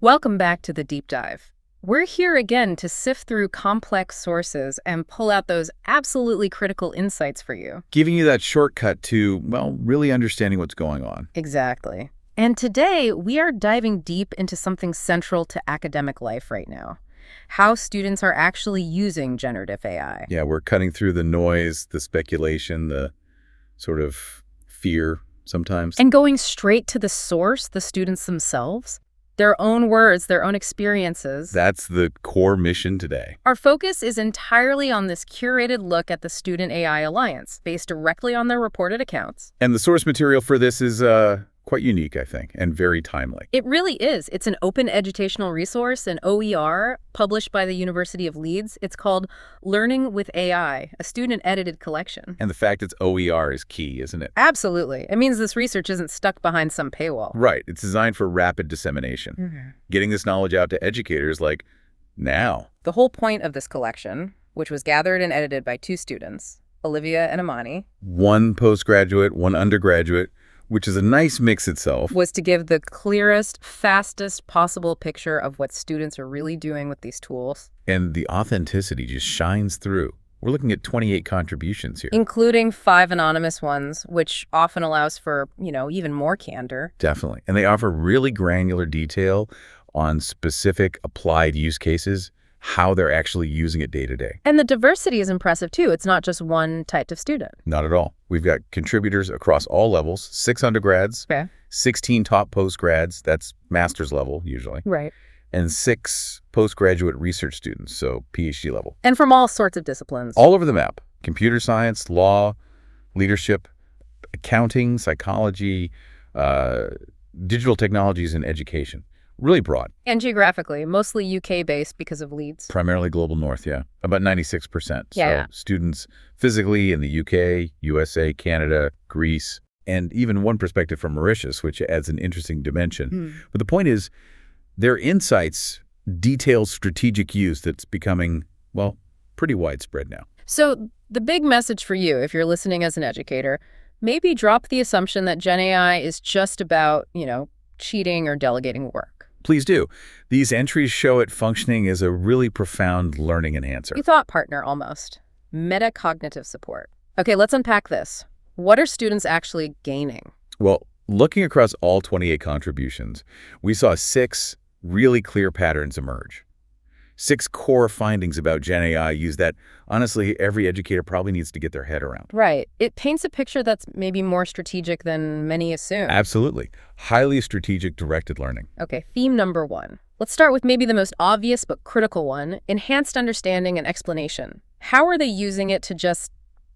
Welcome back to the deep dive. We're here again to sift through complex sources and pull out those absolutely critical insights for you. Giving you that shortcut to, well, really understanding what's going on. Exactly. And today, we are diving deep into something central to academic life right now. How students are actually using generative AI. Yeah, we're cutting through the noise, the speculation, the sort of fear sometimes. And going straight to the source, the students themselves. Their own words, their own experiences. That's the core mission today. Our focus is entirely on this curated look at the Student AI Alliance, based directly on their reported accounts. And the source material for this is quite unique, I think, and very timely. It really is. It's an open educational resource, an OER, published by the University of Leeds. It's called Learning with AI, a student-edited collection. And the fact it's OER is key, isn't it? Absolutely. It means this research isn't stuck behind some paywall. Right. It's designed for rapid dissemination. Getting this knowledge out to educators like now. The whole point of this collection, which was gathered and edited by two students, Olivia and Amani, One postgraduate, one undergraduate, which is a nice mix itself. was to give the clearest, fastest possible picture of what students are really doing with these tools. And the authenticity just shines through. We're looking at 28 contributions here. Including 5 anonymous ones, which often allows for, even more candor. Definitely. And they offer really granular detail on specific applied use cases, how they're actually using it day to day. And the diversity is impressive, too. It's not just one type of student. Not at all. We've got contributors across all levels, 6 undergrads, Okay. 16 top postgrads, that's master's level usually, Right. and 6 postgraduate research students, so PhD level. And from all sorts of disciplines. All over the map. Computer science, law, leadership, accounting, psychology, digital technologies, and education. Really broad. And geographically, mostly UK-based because of Leeds. Primarily global north, yeah. About 96%. Yeah. So students physically in the UK, USA, Canada, Greece, and even one perspective from Mauritius, which adds an interesting dimension. But the point is, their insights detail strategic use that's becoming, well, pretty widespread now. So the big message for you, if you're listening as an educator, maybe drop the assumption that Gen AI is just about, cheating or delegating work. Please do. These entries show it functioning as a really profound learning enhancer. You thought partner, almost. Metacognitive support. Okay, let's unpack this. What are students actually gaining? Well, looking across all 28 contributions, we saw 6 really clear patterns emerge. 6 core findings about Gen AI use that, honestly, every educator probably needs to get their head around. Right. It paints a picture that's maybe more strategic than many assume. Absolutely. Highly strategic directed learning. Okay, theme number 1. Let's start with maybe the most obvious but critical one, enhanced understanding and explanation. How are they using it to just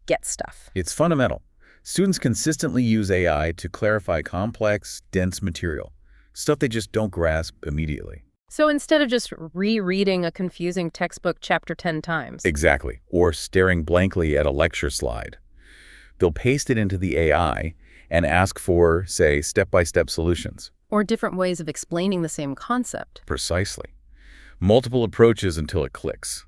get stuff? It's fundamental. Students consistently use AI to clarify complex, dense material, stuff they just don't grasp immediately. So instead of just rereading a confusing textbook chapter 10 times. Exactly. Or staring blankly at a lecture slide. They'll paste it into the AI and ask for, say, step-by-step solutions. Or different ways of explaining the same concept. Precisely. Multiple approaches until it clicks.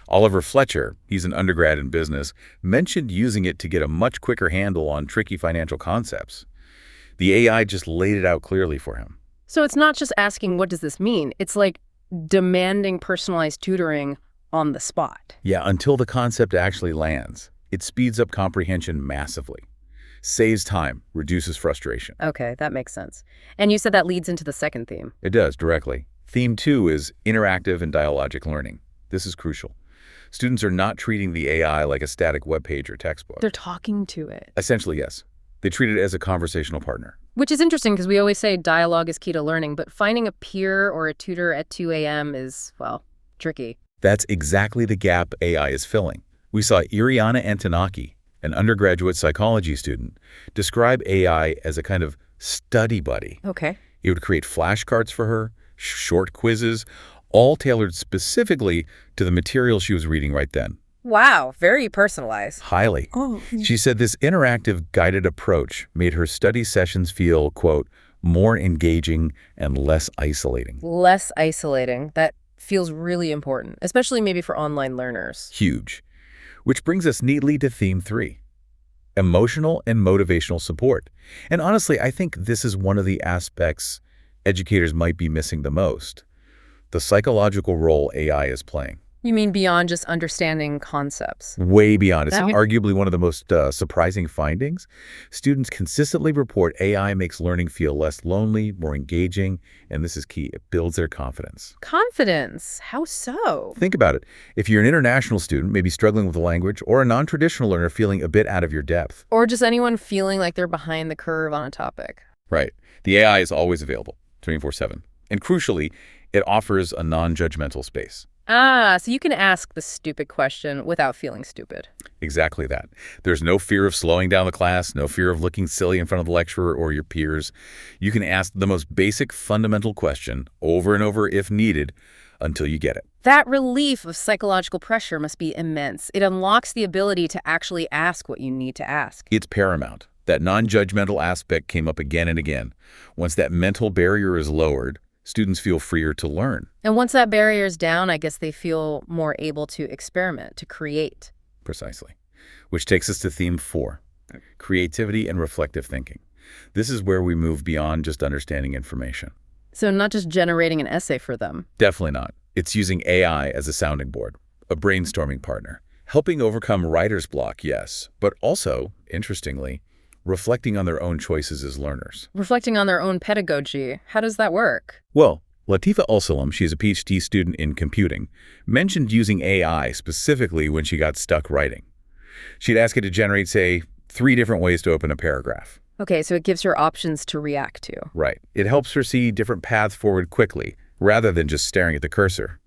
Oliver Fletcher, he's an undergrad in business, mentioned using it to get a much quicker handle on tricky financial concepts. The AI just laid it out clearly for him. So it's not just asking, what does this mean? It's like demanding personalized tutoring on the spot. Yeah, until the concept actually lands. It speeds up comprehension massively. Saves time, reduces frustration. Okay, that makes sense. And you said that leads into the second theme. It does, directly. Theme 2 is interactive and dialogic learning. This is crucial. Students are not treating the AI like a static web page or textbook. They're talking to it. Essentially, yes. They treat it as a conversational partner. Which is interesting because we always say dialogue is key to learning, but finding a peer or a tutor at 2 a.m. is, well, tricky. That's exactly the gap AI is filling. We saw Iriana Antonaki, an undergraduate psychology student, describe AI as a kind of study buddy. Okay. It would create flashcards for her, short quizzes, all tailored specifically to the material she was reading right then. Wow, very personalized. Highly. She said this interactive guided approach made her study sessions feel, quote, more engaging and less isolating. Less isolating. That feels really important, especially maybe for online learners. Huge. Which brings us neatly to theme 3, emotional and motivational support. And honestly, I think this is one of the aspects educators might be missing the most: the psychological role AI is playing. You mean beyond just understanding concepts? Way beyond. It's That- arguably one of the most surprising findings. Students consistently report AI makes learning feel less lonely, more engaging, and this is key, it builds their confidence. Confidence. How so? Think about it. If you're an international student, maybe struggling with the language, or a non-traditional learner feeling a bit out of your depth. Or just anyone feeling like they're behind the curve on a topic. Right. The AI is always available, 24/7. And crucially, it offers a non-judgmental space. So you can ask the stupid question without feeling stupid. Exactly that. There's no fear of slowing down the class, no fear of looking silly in front of the lecturer or your peers. You can ask the most basic fundamental question over and over if needed until you get it. That relief of psychological pressure must be immense. It unlocks the ability to actually ask what you need to ask. It's paramount. That non-judgmental aspect came up again and again. Once that mental barrier is lowered, students feel freer to learn. And once that barrier is down, I guess they feel more able to experiment, to create. Precisely. Which takes us to theme 4, creativity and reflective thinking. This is where we move beyond just understanding information. So not just generating an essay for them. Definitely not. It's using AI as a sounding board, a brainstorming partner, helping overcome writer's block, yes, but also, interestingly, reflecting on their own choices as learners. Reflecting on their own pedagogy. How does that work? Well, Latifa Al-Salam, she's a PhD student in computing, mentioned using AI specifically when she got stuck writing. She'd ask it to generate, say, 3 different ways to open a paragraph. Okay, so it gives her options to react to. Right. It helps her see different paths forward quickly, rather than just staring at the cursor.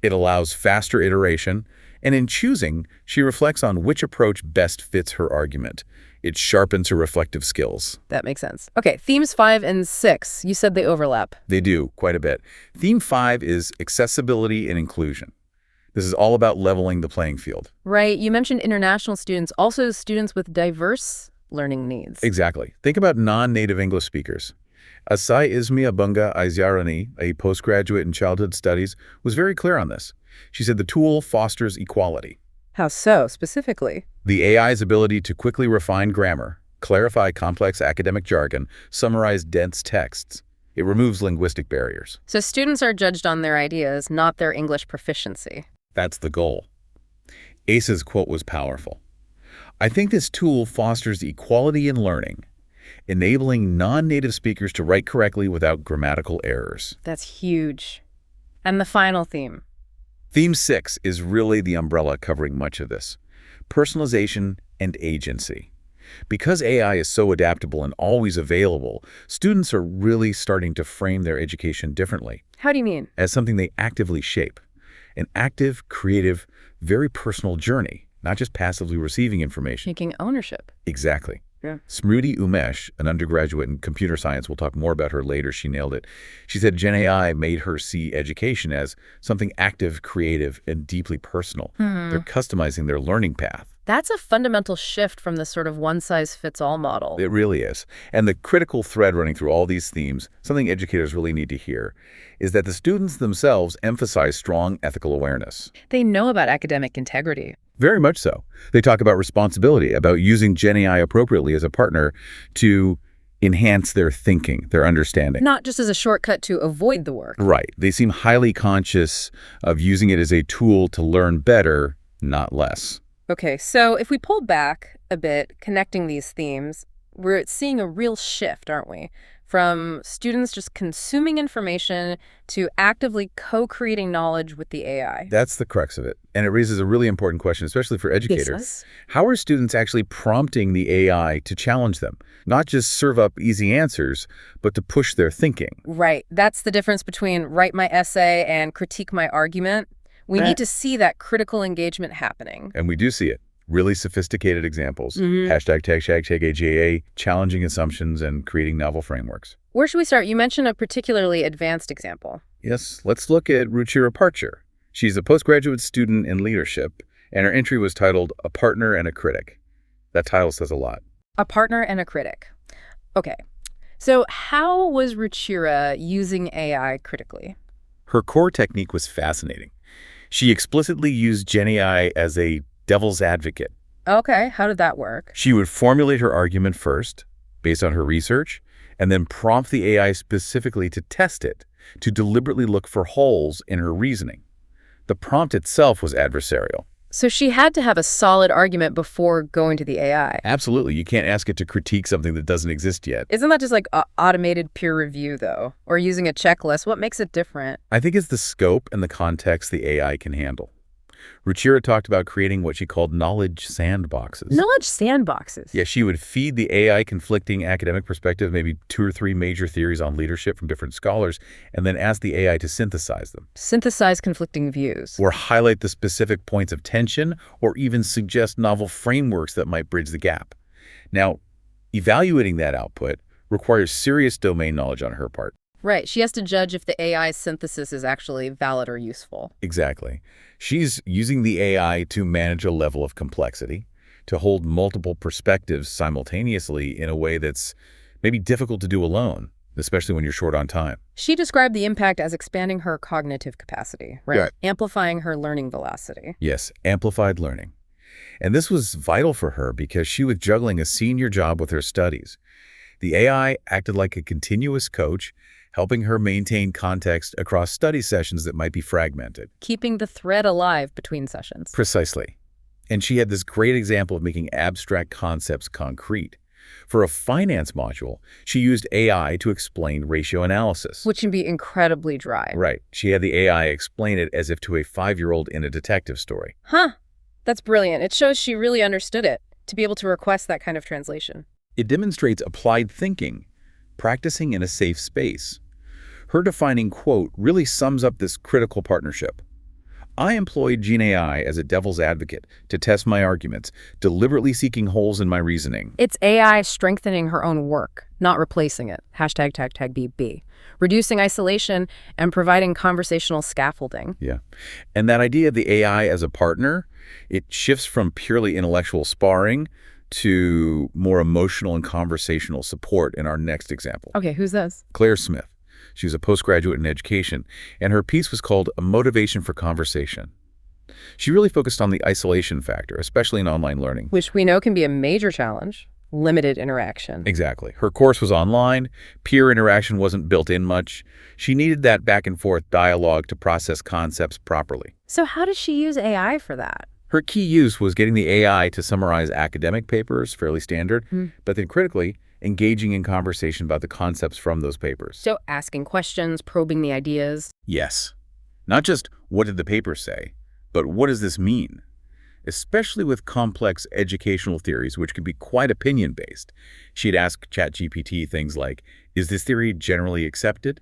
It allows faster iteration, and in choosing, she reflects on which approach best fits her argument. It sharpens her reflective skills. That makes sense. Okay, themes 5 and 6, you said they overlap. They do, quite a bit. Theme 5 is accessibility and inclusion. This is all about leveling the playing field. Right, you mentioned international students, also students with diverse learning needs. Exactly. Think about non-native English speakers. Asai Ismi Abunga Aiziarani, a postgraduate in childhood studies, was very clear on this. She said the tool fosters equality. How so, specifically? The AI's ability to quickly refine grammar, clarify complex academic jargon, summarize dense texts. It removes linguistic barriers. So students are judged on their ideas, not their English proficiency. That's the goal. Asa's quote was powerful. I think this tool fosters equality in learning, enabling non-native speakers to write correctly without grammatical errors. That's huge. And the final theme. Theme 6 is really the umbrella covering much of this: personalization and agency. Because AI is so adaptable and always available, students are really starting to frame their education differently. How do you mean? As something they actively shape. An active, creative, very personal journey, not just passively receiving information. Taking ownership. Exactly. Yeah. Smruti Umesh, an undergraduate in computer science, we'll talk more about her later, she nailed it. She said Gen AI made her see education as something active, creative, and deeply personal. They're customizing their learning path. That's a fundamental shift from the sort of one-size-fits-all model. It really is. And the critical thread running through all these themes, something educators really need to hear, is that the students themselves emphasize strong ethical awareness. They know about academic integrity. Very much so. They talk about responsibility, about using Gen AI appropriately as a partner to enhance their thinking, their understanding. Not just as a shortcut to avoid the work. Right. They seem highly conscious of using it as a tool to learn better, not less. Okay, so if we pull back a bit, connecting these themes, we're seeing a real shift, aren't we? From students just consuming information to actively co-creating knowledge with the AI. That's the crux of it. And it raises a really important question, especially for educators. Yes. How are students actually prompting the AI to challenge them? Not just serve up easy answers, but to push their thinking. Right. That's the difference between write my essay and critique my argument. We need to see that critical engagement happening. And we do see it. Really sophisticated examples. Hashtag AGA, challenging assumptions and creating novel frameworks. Where should we start? You mentioned a particularly advanced example. Yes, let's look at Ruchira Parcher. She's a postgraduate student in leadership, and her entry was titled A Partner and a Critic. That title says a lot. A partner and a critic. Okay. So how was Ruchira using AI critically? Her core technique was fascinating. She explicitly used Gen AI as a devil's advocate. Okay, how did that work? She would formulate her argument first, based on her research, and then prompt the AI specifically to test it, to deliberately look for holes in her reasoning. The prompt itself was adversarial. So she had to have a solid argument before going to the AI. Absolutely. You can't ask it to critique something that doesn't exist yet. Isn't that just like automated peer review, though? Or using a checklist? What makes it different? I think it's the scope and the context the AI can handle. Ruchira talked about creating what she called knowledge sandboxes. Knowledge sandboxes? Yeah, she would feed the AI conflicting academic perspective, maybe 2 or 3 major theories on leadership from different scholars, and then ask the AI to synthesize them. Synthesize conflicting views. Or highlight the specific points of tension, or even suggest novel frameworks that might bridge the gap. Now, evaluating that output requires serious domain knowledge on her part. Right. She has to judge if the AI's synthesis is actually valid or useful. Exactly. She's using the AI to manage a level of complexity, to hold multiple perspectives simultaneously in a way that's maybe difficult to do alone, especially when you're short on time. She described the impact as expanding her cognitive capacity, right? Yeah. Amplifying her learning velocity. Yes, amplified learning. And this was vital for her because she was juggling a senior job with her studies. The AI acted like a continuous coach, helping her maintain context across study sessions that might be fragmented. Keeping the thread alive between sessions. Precisely. And she had this great example of making abstract concepts concrete. For a finance module, she used AI to explain ratio analysis. Which can be incredibly dry. Right. She had the AI explain it as if to a 5-year-old in a detective story. Huh. That's brilliant. It shows she really understood it, to be able to request that kind of translation. It demonstrates applied thinking, practicing in a safe space. Her defining quote really sums up this critical partnership. I employed GenAI as a devil's advocate to test my arguments, deliberately seeking holes in my reasoning. It's AI strengthening her own work, not replacing it. #BB. Reducing isolation and providing conversational scaffolding. Yeah. And that idea of the AI as a partner, it shifts from purely intellectual sparring to more emotional and conversational support in our next example. Okay, who's this? Claire Smith. She was a postgraduate in education, and her piece was called A Motivation for Conversation. She really focused on the isolation factor, especially in online learning. Which we know can be a major challenge. Limited interaction. Exactly. Her course was online. Peer interaction wasn't built in much. She needed that back and forth dialogue to process concepts properly. So how does she use AI for that? Her key use was getting the AI to summarize academic papers, fairly standard, but then critically, engaging in conversation about the concepts from those papers. So asking questions, probing the ideas. Yes. Not just what did the paper say, but what does this mean? Especially with complex educational theories, which can be quite opinion-based. She'd ask ChatGPT things like, is this theory generally accepted,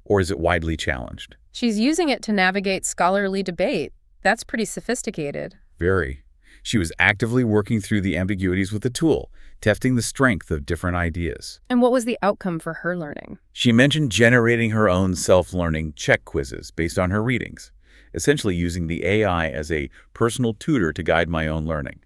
or is it widely challenged? She's using it to navigate scholarly debate. That's pretty sophisticated. Very. She was actively working through the ambiguities with the tool, testing the strength of different ideas. And what was the outcome for her learning? She mentioned generating her own self-learning check quizzes based on her readings, essentially using the AI as a personal tutor to guide my own learning.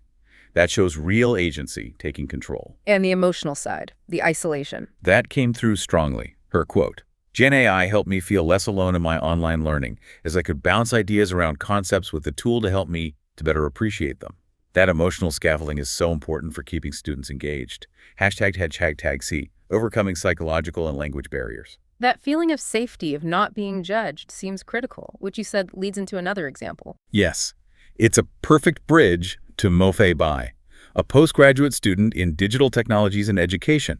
That shows real agency taking control. And the emotional side, the isolation. That came through strongly. Her quote, Gen AI helped me feel less alone in my online learning, as I could bounce ideas around concepts with the tool to help me to better appreciate them. That emotional scaffolding is so important for keeping students engaged. ##C, overcoming psychological and language barriers. That feeling of safety, of not being judged, seems critical, which you said leads into another example. Yes, it's a perfect bridge to Mo-Fei Bai, a postgraduate student in digital technologies and education.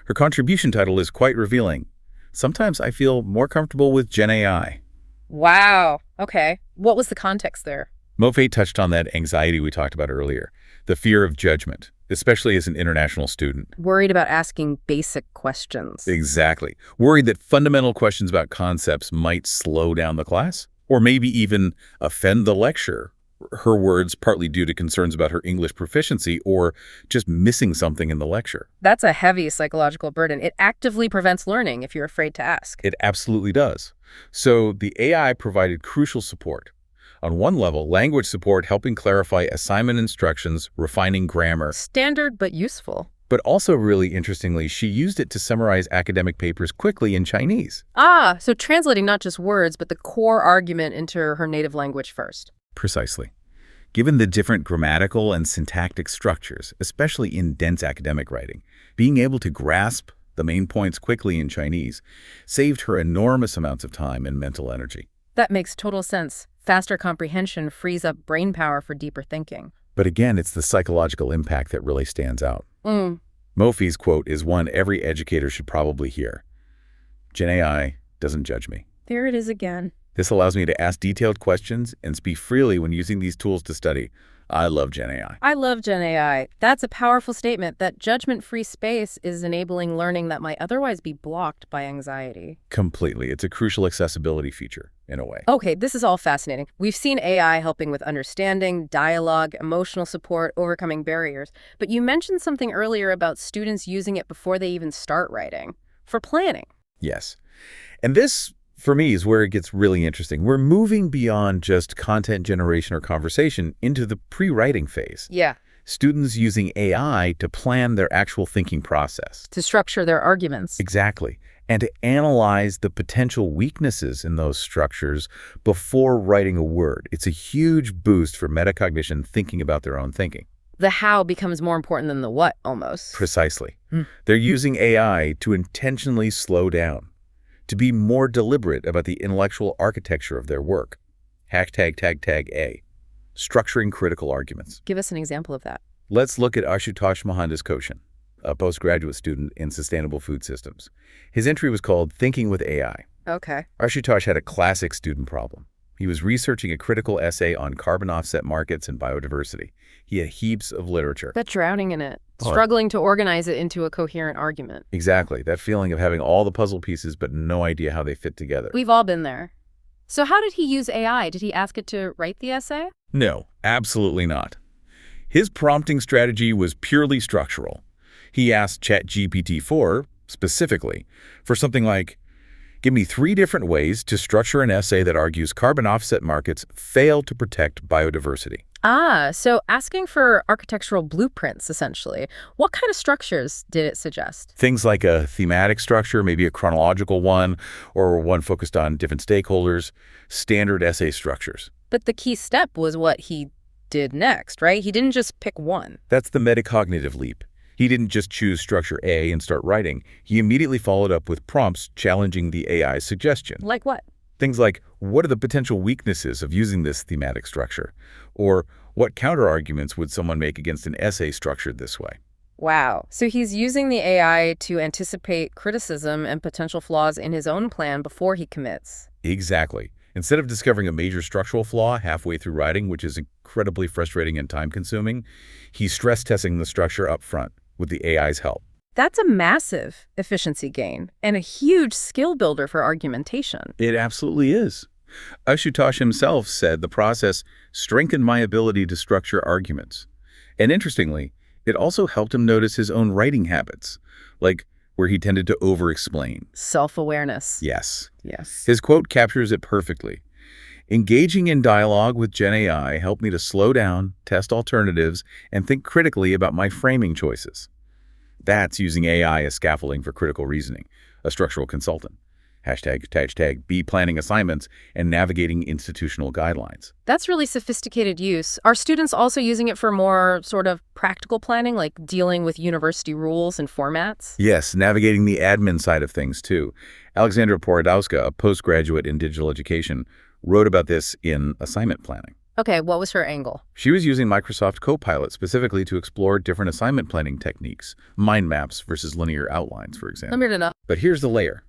Her contribution title is quite revealing. Sometimes I feel more comfortable with Gen AI. Wow. Okay. What was the context there? Mo-Fei touched on that anxiety we talked about earlier, the fear of judgment, especially as an international student. Worried about asking basic questions. Exactly. Worried that fundamental questions about concepts might slow down the class, or maybe even offend the lecturer. Her words partly due to concerns about her English proficiency or just missing something in the lecture. That's a heavy psychological burden. It actively prevents learning if you're afraid to ask. It absolutely does. So the AI provided crucial support. On one level, language support helping clarify assignment instructions, refining grammar. Standard but useful. But also really interestingly, she used it to summarize academic papers quickly in Chinese. Ah, so translating not just words, but the core argument into her native language first. Precisely. Given the different grammatical and syntactic structures, especially in dense academic writing, being able to grasp the main points quickly in Chinese, saved her enormous amounts of time and mental energy. That makes total sense. Faster comprehension frees up brain power for deeper thinking. But again, it's the psychological impact that really stands out. Mofi's quote is one every educator should probably hear. Gen AI doesn't judge me. There it is again. This allows me to ask detailed questions and speak freely when using these tools to study. I love Gen AI. I love Gen AI. That's a powerful statement that judgment-free space is enabling learning that might otherwise be blocked by anxiety. Completely. It's a crucial accessibility feature, in a way. Okay, this is all fascinating. We've seen AI helping with understanding, dialogue, emotional support, overcoming barriers. But you mentioned something earlier about students using it before they even start writing, for planning. Yes. And this, for me, is where it gets really interesting. We're moving beyond just content generation or conversation into the pre-writing phase. Yeah. Students using AI to plan their actual thinking process. To structure their arguments. Exactly. And to analyze the potential weaknesses in those structures before writing a word. It's a huge boost for metacognition thinking about their own thinking. The how becomes more important than the what, almost. Precisely. They're using AI to intentionally slow down, to be more deliberate about the intellectual architecture of their work. #A. Structuring critical arguments. Give us an example of that. Let's look at Ashutosh Mohandas-Koshan, a postgraduate student in sustainable food systems. His entry was called Thinking with AI. Okay. Ashutosh had a classic student problem. He was researching a critical essay on carbon offset markets and biodiversity. He had heaps of literature. But drowning in it. Struggling to organize it into a coherent argument. Exactly. That feeling of having all the puzzle pieces but no idea how they fit together. We've all been there. So how did he use AI? Did he ask it to write the essay? No, absolutely not. His prompting strategy was purely structural. He asked ChatGPT-4, specifically, for something like, give me 3 different ways to structure an essay that argues carbon offset markets fail to protect biodiversity. Ah, so asking for architectural blueprints, essentially. What kind of structures did it suggest? Things like a thematic structure, maybe a chronological one, or one focused on different stakeholders, standard essay structures. But the key step was what he did next, right? He didn't just pick one. That's the metacognitive leap. He didn't just choose structure A and start writing. He immediately followed up with prompts challenging the AI's suggestion. Like what? Things like, what are the potential weaknesses of using this thematic structure? Or what counterarguments would someone make against an essay structured this way? Wow. So he's using the AI to anticipate criticism and potential flaws in his own plan before he commits. Exactly. Instead of discovering a major structural flaw halfway through writing, which is incredibly frustrating and time-consuming, he's stress-testing the structure up front with the AI's help. That's a massive efficiency gain and a huge skill builder for argumentation. It absolutely is. Ashutosh himself said the process strengthened my ability to structure arguments. And interestingly, it also helped him notice his own writing habits, like where he tended to over-explain. Self-awareness. Yes. Yes. His quote captures it perfectly. Engaging in dialogue with Gen AI helped me to slow down, test alternatives, and think critically about my framing choices. That's using AI as scaffolding for critical reasoning, a structural consultant. #B planning assignments and navigating institutional guidelines. That's really sophisticated use. Are students also using it for more sort of practical planning, like dealing with university rules and formats? Yes, navigating the admin side of things, too. Alexandra Porodowska, a postgraduate in digital education, wrote about this in assignment planning. Okay, what was her angle? She was using Microsoft Copilot specifically to explore different assignment planning techniques, mind maps versus linear outlines, for example. I'm here to know. But here's the layer.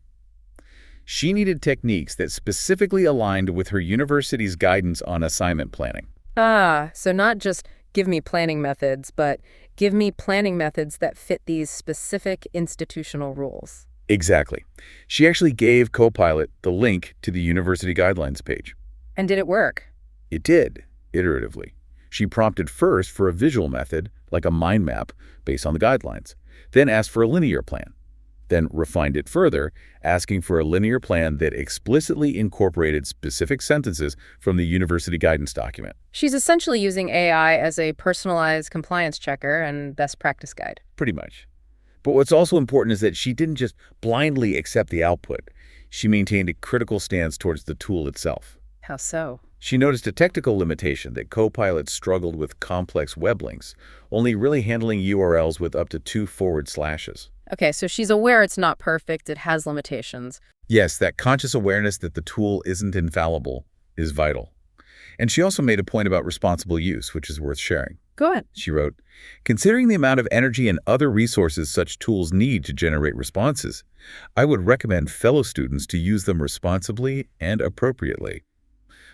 She needed techniques that specifically aligned with her university's guidance on assignment planning. Ah, so not just give me planning methods, but give me planning methods that fit these specific institutional rules. Exactly. She actually gave Copilot the link to the university guidelines page. And did it work? It did, iteratively. She prompted first for a visual method, like a mind map, based on the guidelines, then asked for a linear plan. Then refined it further, asking for a linear plan that explicitly incorporated specific sentences from the university guidance document. She's essentially using AI as a personalized compliance checker and best practice guide. Pretty much. But what's also important is that she didn't just blindly accept the output. She maintained a critical stance towards the tool itself. How so? She noticed a technical limitation that Copilot struggled with complex web links, only really handling URLs with up to 2 forward slashes. Okay, so she's aware it's not perfect, it has limitations. Yes, that conscious awareness that the tool isn't infallible is vital. And she also made a point about responsible use, which is worth sharing. Go ahead. She wrote, "Considering the amount of energy and other resources such tools need to generate responses, I would recommend fellow students to use them responsibly and appropriately."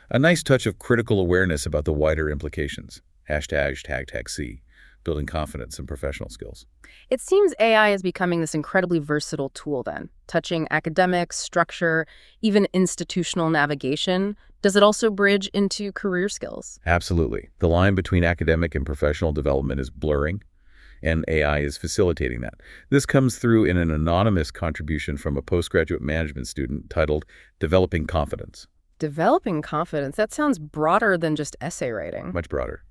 A nice touch of critical awareness about the wider implications. ##C, building confidence and professional skills. It seems AI is becoming this incredibly versatile tool then, touching academics, structure, even institutional navigation. Does it also bridge into career skills? Absolutely. The line between academic and professional development is blurring, and AI is facilitating that. This comes through in an anonymous contribution from a postgraduate management student titled "Developing Confidence." Developing confidence, that sounds broader than just essay writing. Much broader.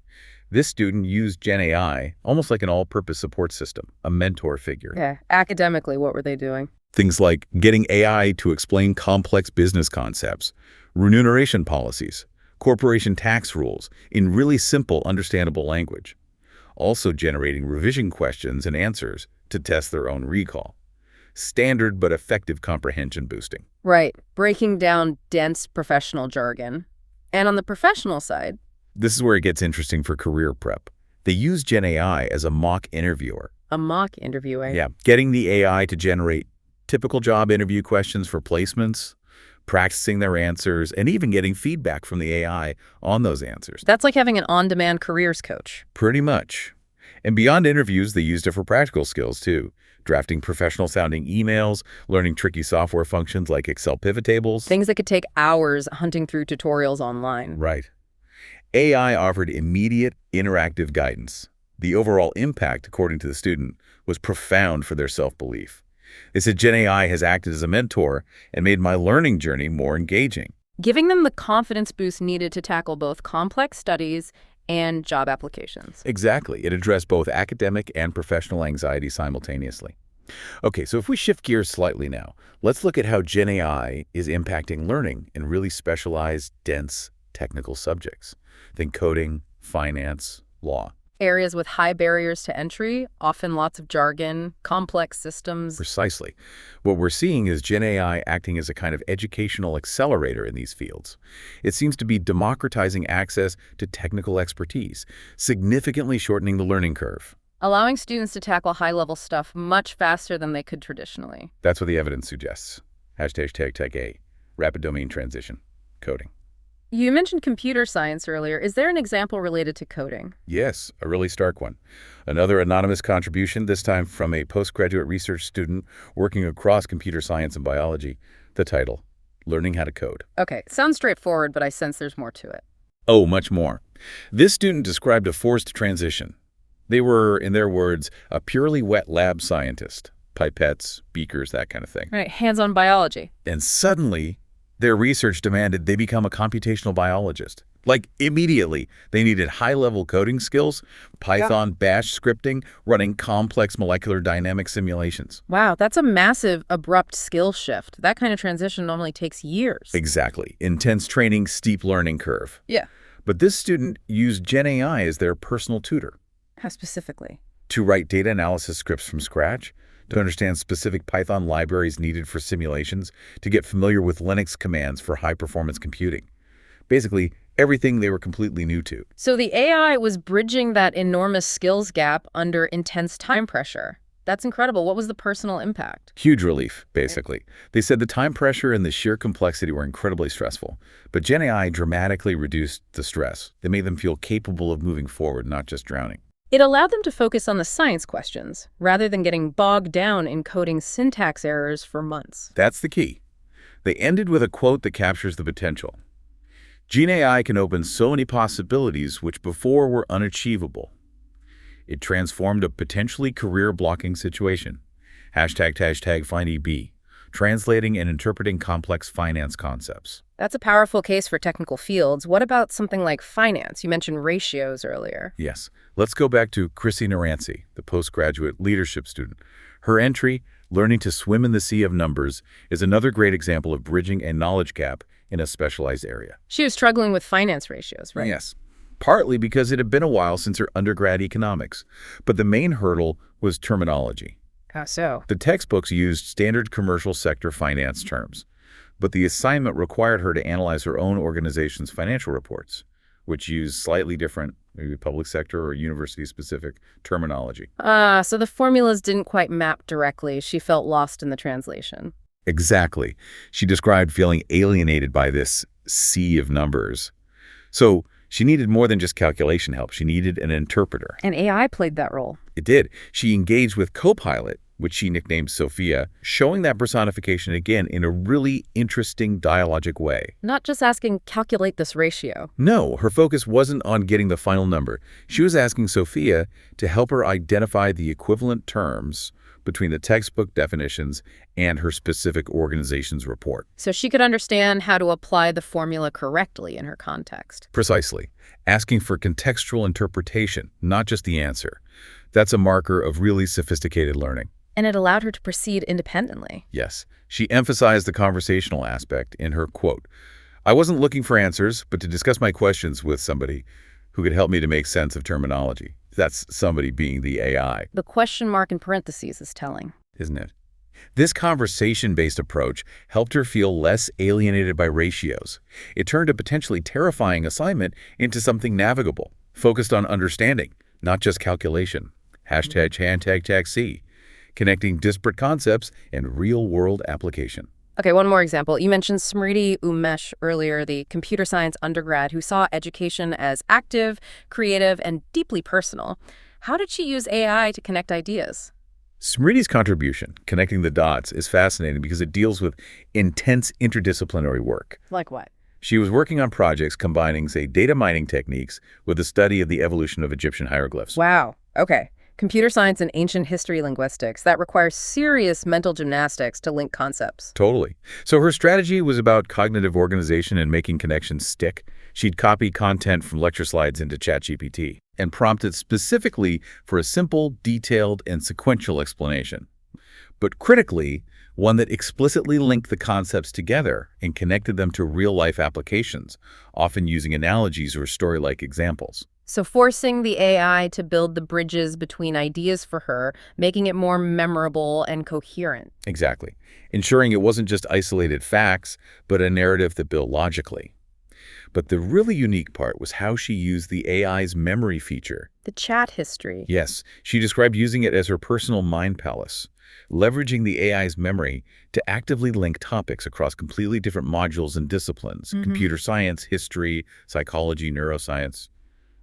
This student used Gen AI almost like an all-purpose support system, a mentor figure. Yeah, academically, what were they doing? Things like getting AI to explain complex business concepts, remuneration policies, corporation tax rules in really simple, understandable language. Also generating revision questions and answers to test their own recall. Standard but effective comprehension boosting. Right, breaking down dense professional jargon. And on the professional side, This is where it gets interesting for career prep. They use Gen AI as a mock interviewer. a mock interviewing. Yeah, getting the AI to generate typical job interview questions for placements, practicing their answers, and even getting feedback from the AI on those answers. That's like having an on-demand careers coach. Pretty much. And beyond interviews, they used it for practical skills too. Drafting professional-sounding emails, learning tricky software functions like Excel pivot tables. Things that could take hours hunting through tutorials online. Right. AI offered immediate, interactive guidance. The overall impact, according to the student, was profound for their self-belief. They said Gen AI has acted as a mentor and made my learning journey more engaging. Giving them the confidence boost needed to tackle both complex studies and job applications. Exactly. It addressed both academic and professional anxiety simultaneously. Okay, so if we shift gears slightly now, let's look at how Gen AI is impacting learning in really specialized, dense, technical subjects. Think coding, finance, law. Areas with high barriers to entry, often lots of jargon, complex systems. Precisely. What we're seeing is Gen AI acting as a kind of educational accelerator in these fields. It seems to be democratizing access to technical expertise, significantly shortening the learning curve. Allowing students to tackle high-level stuff much faster than they could traditionally. That's what the evidence suggests. #TechA, rapid domain transition, coding. You mentioned computer science earlier. Is there an example related to coding? Yes, a really stark one. Another anonymous contribution, this time from a postgraduate research student working across computer science and biology. The title, Learning How to Code. Okay, sounds straightforward, but I sense there's more to it. Oh, much more. This student described a forced transition. They were, in their words, a purely wet lab scientist. Pipettes, beakers, that kind of thing. Right, hands-on biology. And suddenly, their research demanded they become a computational biologist. Like, immediately, they needed high-level coding skills, Python, Bash scripting, running complex molecular dynamic simulations. Wow, that's a massive, abrupt skill shift. That kind of transition normally takes years. Exactly. Intense training, steep learning curve. Yeah. But this student used Gen AI as their personal tutor. How specifically? To write data analysis scripts from scratch, to understand specific Python libraries needed for simulations, to get familiar with Linux commands for high-performance computing. Basically, everything they were completely new to. So the AI was bridging that enormous skills gap under intense time pressure. That's incredible. What was the personal impact? Huge relief, basically. They said the time pressure and the sheer complexity were incredibly stressful, but Gen AI dramatically reduced the stress. They made them feel capable of moving forward, not just drowning. It allowed them to focus on the science questions, rather than getting bogged down in coding syntax errors for months. That's the key. They ended with a quote that captures the potential. Gen AI can open so many possibilities which before were unachievable. It transformed a potentially career-blocking situation. #FindEB, translating and interpreting complex finance concepts. That's a powerful case for technical fields. What about something like finance? You mentioned ratios earlier. Yes. Let's go back to Chrissy Naranci, the postgraduate leadership student. Her entry, Learning to Swim in the Sea of Numbers, is another great example of bridging a knowledge gap in a specialized area. She was struggling with finance ratios, right? Yes. Partly because it had been a while since her undergrad economics. But the main hurdle was terminology. How so? The textbooks used standard commercial sector finance terms, but the assignment required her to analyze her own organization's financial reports, which used slightly different, maybe public sector or university-specific terminology. So the formulas didn't quite map directly. She felt lost in the translation. Exactly. She described feeling alienated by this sea of numbers. So she needed more than just calculation help. She needed an interpreter. And AI played that role. It did. She engaged with Copilot, which she nicknamed Sophia, showing that personification again in a really interesting dialogic way. Not just asking, calculate this ratio. No, her focus wasn't on getting the final number. She was asking Sophia to help her identify the equivalent terms between the textbook definitions and her specific organization's report. So she could understand how to apply the formula correctly in her context. Precisely. Asking for contextual interpretation, not just the answer. That's a marker of really sophisticated learning. And it allowed her to proceed independently. Yes. She emphasized the conversational aspect in her quote. I wasn't looking for answers, but to discuss my questions with somebody who could help me to make sense of terminology. That's somebody being the AI. The question mark in parentheses is telling. Isn't it? This conversation-based approach helped her feel less alienated by ratios. It turned a potentially terrifying assignment into something navigable, focused on understanding, not just calculation. ###C, connecting disparate concepts and real-world application. Okay, one more example. You mentioned Smriti Umesh earlier, the computer science undergrad who saw education as active, creative, and deeply personal. How did she use AI to connect ideas? Smriti's contribution, connecting the dots, is fascinating because it deals with intense interdisciplinary work. Like what? She was working on projects combining, say, data mining techniques with the study of the evolution of Egyptian hieroglyphs. Wow. Okay. Computer science and ancient history linguistics. That requires serious mental gymnastics to link concepts. Totally. So her strategy was about cognitive organization and making connections stick. She'd copy content from lecture slides into ChatGPT and prompt it specifically for a simple, detailed, and sequential explanation. But critically, one that explicitly linked the concepts together and connected them to real-life applications, often using analogies or story-like examples. So forcing the AI to build the bridges between ideas for her, making it more memorable and coherent. Exactly. Ensuring it wasn't just isolated facts, but a narrative that built logically. But the really unique part was how she used the AI's memory feature. The chat history. Yes, she described using it as her personal mind palace, leveraging the AI's memory to actively link topics across completely different modules and disciplines, computer science, history, psychology, neuroscience,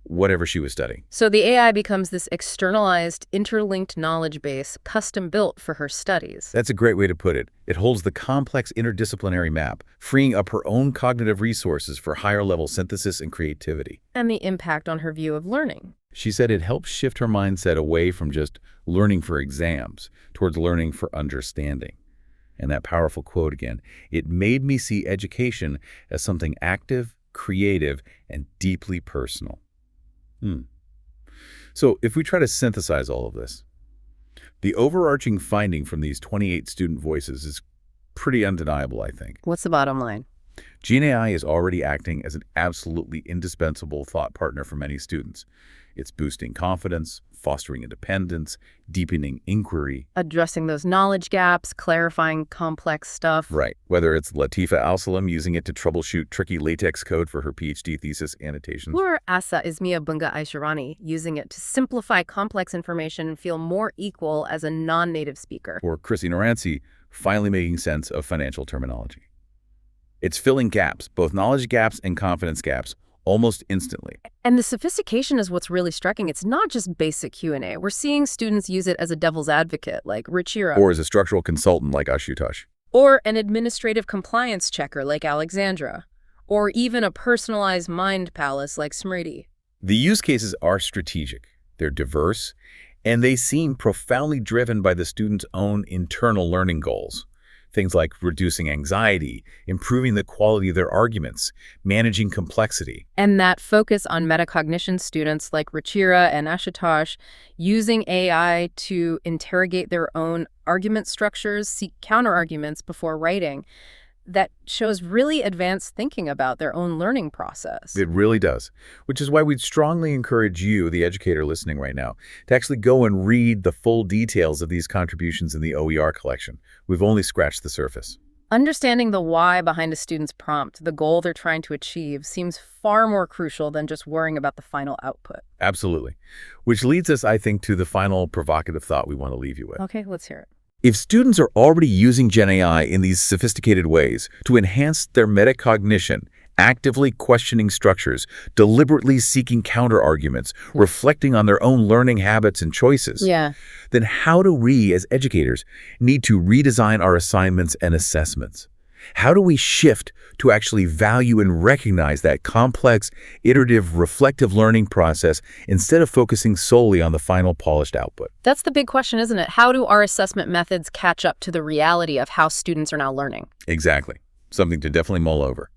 whatever she was studying. So the AI becomes this externalized, interlinked knowledge base, custom-built for her studies. That's a great way to put it. It holds the complex interdisciplinary map, freeing up her own cognitive resources for higher-level synthesis and creativity. And the impact on her view of learning. She said it helped shift her mindset away from just learning for exams towards learning for understanding. And that powerful quote again, it made me see education as something active, creative, and deeply personal. So if we try to synthesize all of this, the overarching finding from these 28 student voices is pretty undeniable, I think. What's the bottom line? Gen AI is already acting as an absolutely indispensable thought partner for many students. It's boosting confidence, fostering independence, deepening inquiry. Addressing those knowledge gaps, clarifying complex stuff. Right. Whether it's Latifa Al-Salam using it to troubleshoot tricky latex code for her PhD thesis annotations. Or Asa Ismia Bunga Aisharani using it to simplify complex information and feel more equal as a non-native speaker. Or Chrissy Naranci finally making sense of financial terminology. It's filling gaps, both knowledge gaps and confidence gaps, almost instantly. And the sophistication is what's really striking. It's not just basic Q&A. We're seeing students use it as a devil's advocate, like Ruchira. Or as a structural consultant, like Ashutosh. Or an administrative compliance checker, like Alexandra. Or even a personalized mind palace, like Smriti. The use cases are strategic. They're diverse, and they seem profoundly driven by the student's own internal learning goals. Things like reducing anxiety, improving the quality of their arguments, managing complexity. And that focus on metacognition, students like Ruchira and Ashutosh using AI to interrogate their own argument structures, seek counterarguments before writing. that shows really advanced thinking about their own learning process. It really does, which is why we'd strongly encourage you, the educator listening right now, to actually go and read the full details of these contributions in the OER collection. We've only scratched the surface. Understanding the why behind a student's prompt, the goal they're trying to achieve, seems far more crucial than just worrying about the final output. Absolutely. Which leads us, I think, to the final provocative thought we want to leave you with. Okay, let's hear it. If students are already using Gen AI in these sophisticated ways to enhance their metacognition, actively questioning structures, deliberately seeking counter-arguments, reflecting on their own learning habits and choices, then how do we, as educators, need to redesign our assignments and assessments? How do we shift to actually value and recognize that complex, iterative, reflective learning process instead of focusing solely on the final polished output? That's the big question, isn't it? How do our assessment methods catch up to the reality of how students are now learning? Exactly. Something to definitely mull over.